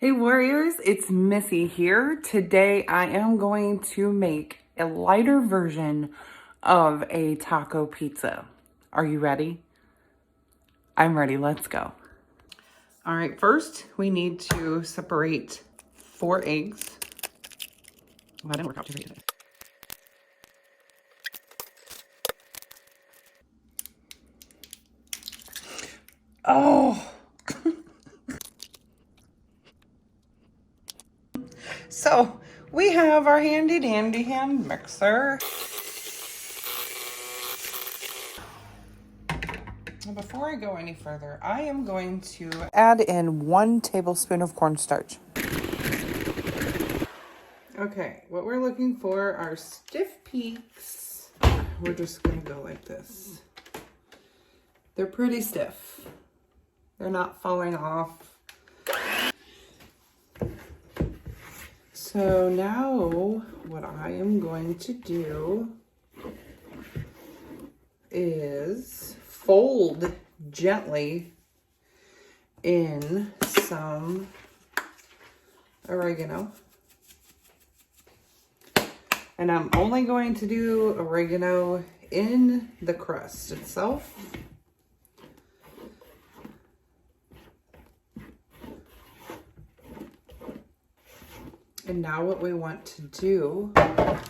Hey Warriors, it's Missy here. Today I am going to make a lighter version of a taco pizza. Are you ready? I'm ready, let's go. All right, first we need to separate 4 eggs. Well, that didn't work out too great today. Oh! So we have our handy dandy hand mixer. Before I go any further, I am going to add in 1 tablespoon of cornstarch. Okay, what we're looking for are stiff peaks. We're just gonna go like this. They're pretty stiff. They're not falling off. So now what I am going to do is fold gently in some oregano. And I'm only going to do oregano in the crust itself. And now what we want to do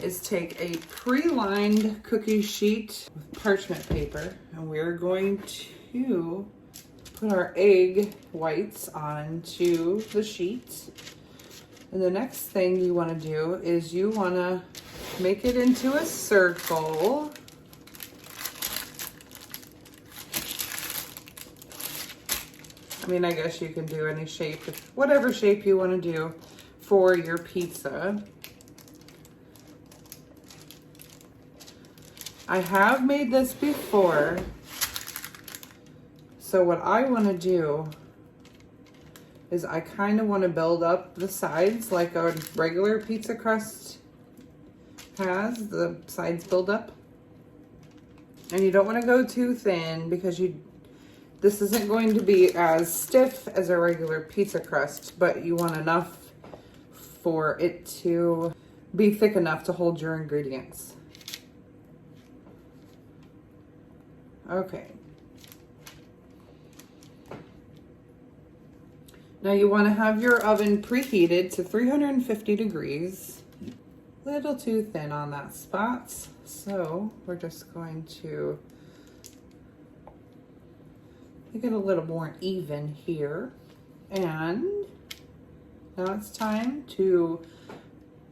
is take a pre-lined cookie sheet with parchment paper, and we're going to put our egg whites onto the sheet. And the next thing you want to do is you want to make it into a circle. I mean, I guess you can do any shape, whatever shape you want to do for your pizza. I have made this before, so what I want to do is I kind of want to build up the sides like a regular pizza crust has. The sides build up, and you don't want to go too thin because this isn't going to be as stiff as a regular pizza crust, but you want enough for it to be thick enough to hold your ingredients. Okay. Now you want to have your oven preheated to 350 degrees. A little too thin on that spot, so we're just going to make it a little more even here. And now it's time to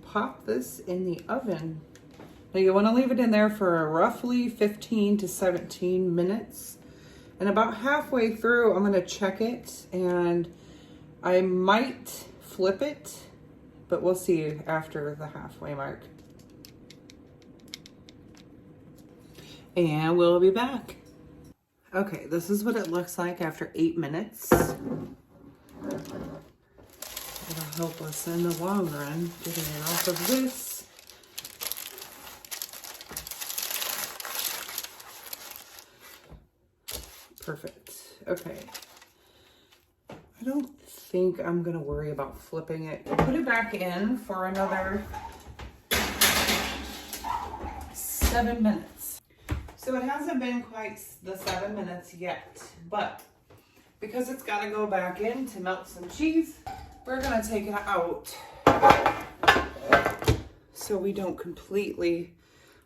pop this in the oven. Now you want to leave it in there for roughly 15 to 17 minutes. And about halfway through, I'm going to check it, and I might flip it, but we'll see after the halfway mark. And we'll be back. Okay, this is what it looks like after 8 minutes. It'll help us in the long run, getting it off of this. Perfect. Okay. I don't think I'm going to worry about flipping it. Put it back in for another 7 minutes. So it hasn't been quite the 7 minutes yet, but because it's got to go back in to melt some cheese, we're going to take it out so we don't completely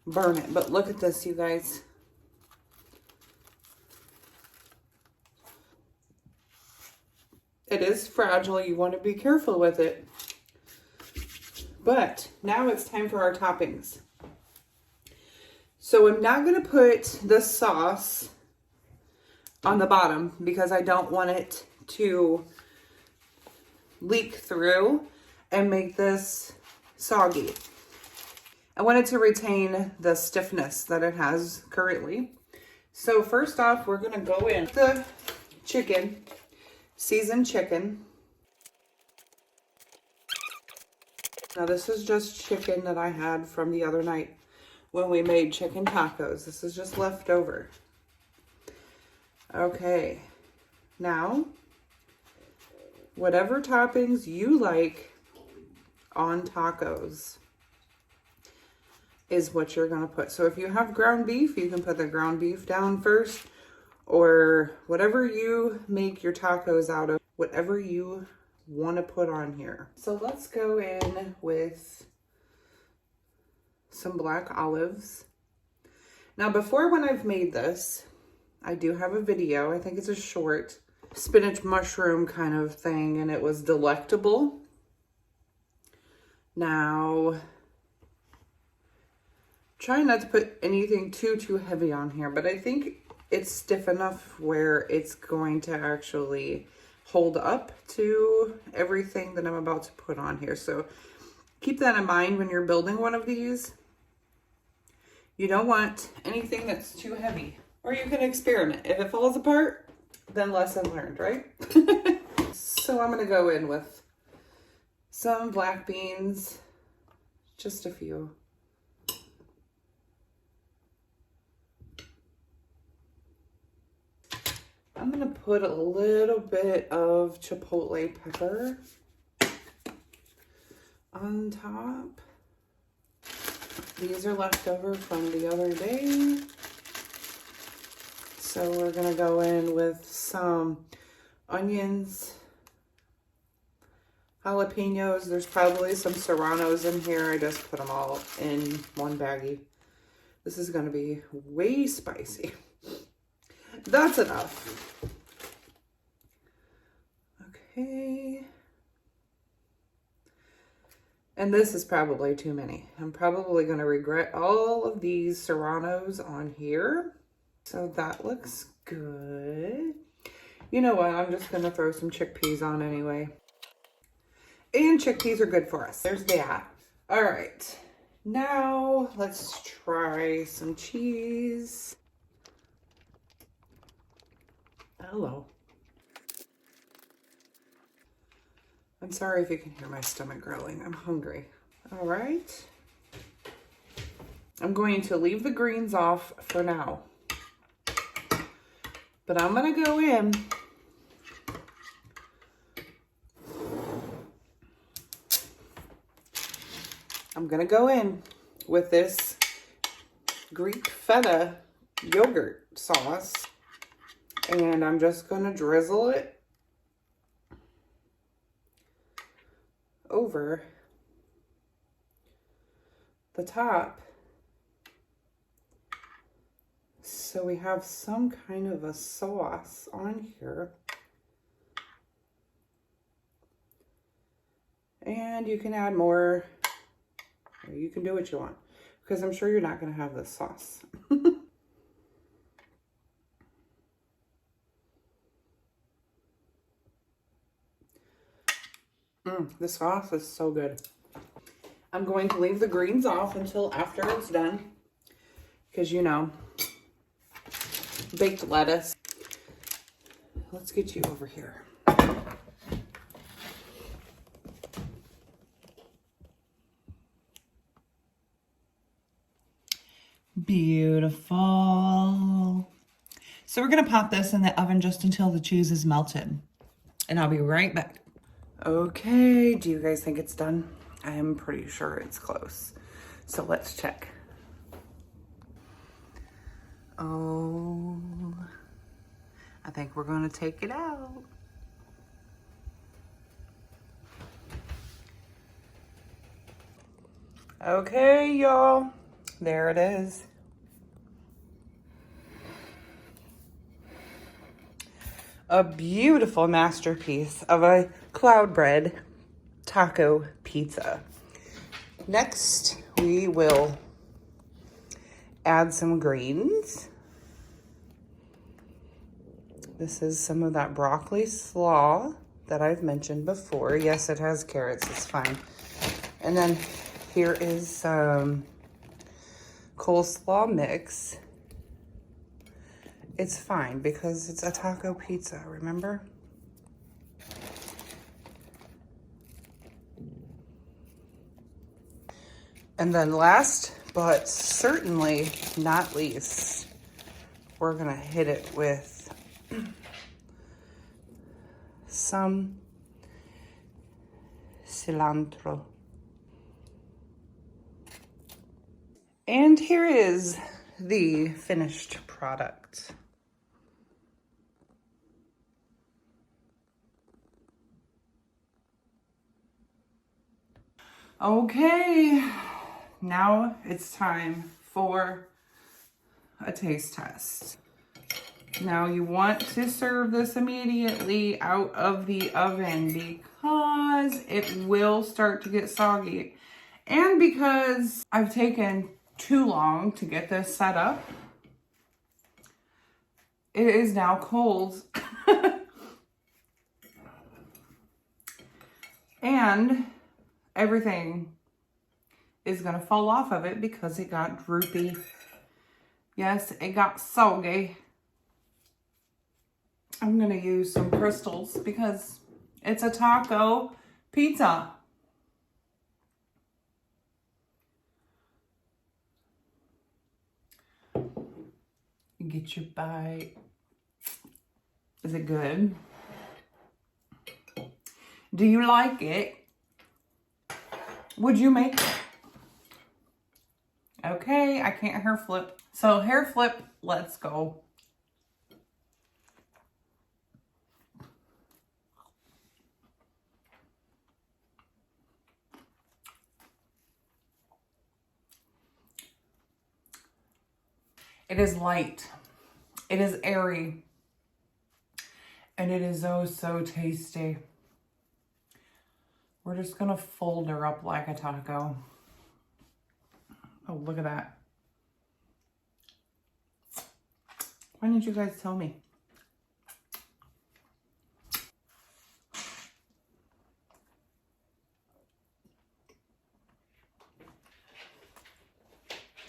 burn it. But look at this, you guys. It is fragile. You want to be careful with it. But now it's time for our toppings. So I'm not going to put the sauce on the bottom because I don't want it to leak through and make this soggy. I want it to retain the stiffness that it has currently. So first off, we're going to go in the chicken, seasoned chicken. Now this is just chicken that I had from the other night when we made chicken tacos. This is just leftover. Okay, now whatever toppings you like on tacos is what you're gonna put. So if you have ground beef, you can put the ground beef down first, or whatever you make your tacos out of, whatever you want to put on here. So let's go in with some black olives. Now before, when I've made this, I do have a video, I think it's a short spinach mushroom kind of thing, and it was delectable. Now, try not to put anything too heavy on here, but I think it's stiff enough where it's going to actually hold up to everything that I'm about to put on here. So keep that in mind when you're building one of these. You don't want anything that's too heavy, or you can experiment. If it falls apart, then lesson learned, right? So I'm gonna go in with some black beans, just a few. I'm gonna put a little bit of chipotle pepper on top. These are left over from the other day. So we're gonna go in with some onions, jalapenos. There's probably some serranos in here. I just put them all in one baggie. This is gonna be way spicy. That's enough. Okay. And this is probably too many. I'm probably going to regret all of these serranos on here. So that looks good. You know what? I'm just going to throw some chickpeas on anyway. And chickpeas are good for us. There's that. All right. Now let's try some cheese. Hello. I'm sorry if you can hear my stomach growling. I'm hungry. All right. I'm going to leave the greens off for now. But I'm going to go in with this Greek feta yogurt sauce. And I'm just going to drizzle it over the top, so we have some kind of a sauce on here. And you can add more, or you can do what you want, because I'm sure you're not going to have this sauce. The sauce is so good. I'm going to leave the greens off until after it's done, because you know, baked lettuce. Let's get you over here. Beautiful. So we're going to pop this in the oven just until the cheese is melted, and I'll be right back. Okay, do you guys think it's done? I am pretty sure it's close. So let's check. Oh, I think we're gonna take it out. Okay, y'all, there it is. A beautiful masterpiece of a cloud bread taco pizza. Next, we will add some greens. This is some of that broccoli slaw that I've mentioned before. Yes, it has carrots, it's fine. And then here is some coleslaw mix. It's fine because it's a taco pizza, remember? And then last, but certainly not least, we're gonna hit it with some cilantro. And here is the finished product. Okay, now it's time for a taste test. Now you want to serve this immediately out of the oven because it will start to get soggy. And because I've taken too long to get this set up, it is now cold. And everything is gonna fall off of it because it got droopy. Yes, it got soggy. I'm gonna use some crystals because it's a taco pizza. You get your bite. Is it good? Do you like it? Would you make it? Okay, I can't hair flip. So hair flip, let's go. It is light. It is airy. And it is oh so tasty. We're just gonna fold her up like a taco. Oh, look at that. Why didn't you guys tell me?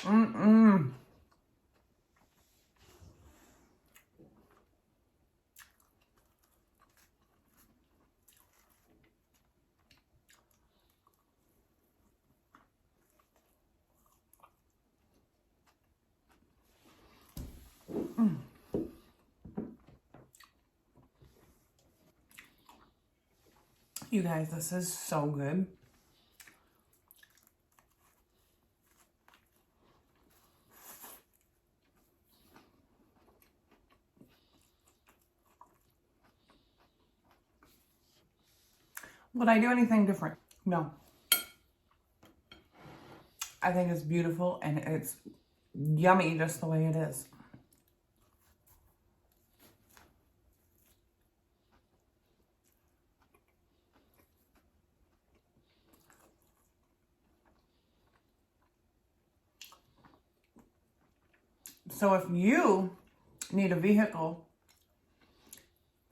Mm-mm. You guys, this is so good. Would I do anything different? No. I think it's beautiful and it's yummy just the way it is. So if you need a vehicle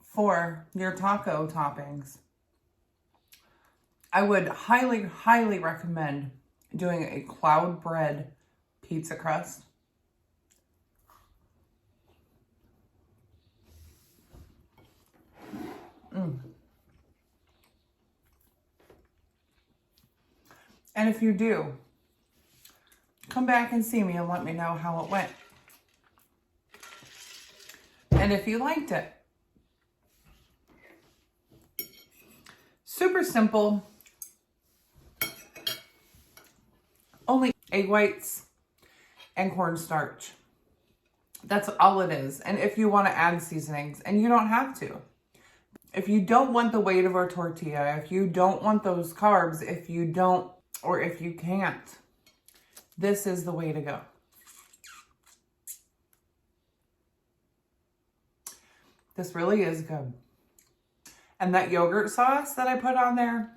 for your taco toppings, I would highly, highly recommend doing a cloud bread pizza crust. And if you do, come back and see me and let me know how it went. And if you liked it. Super simple. Only egg whites and cornstarch. That's all it is. And if you want to add seasonings, and you don't have to. If you don't want the weight of our tortilla, if you don't want those carbs, if you don't, or if you can't, this is the way to go. This really is good. And that yogurt sauce that I put on there,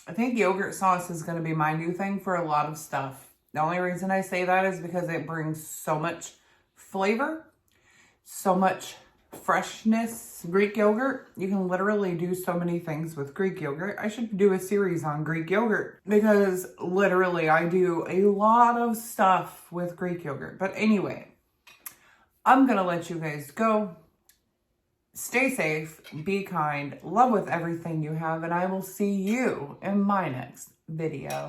I think yogurt sauce is going to be my new thing for a lot of stuff. The only reason I say that is because it brings so much flavor, so much freshness. Greek yogurt, you can literally do so many things with Greek yogurt. I should do a series on Greek yogurt because literally I do a lot of stuff with Greek yogurt. But anyway, I'm going to let you guys go. Stay safe, be kind, love with everything you have, and I will see you in my next video.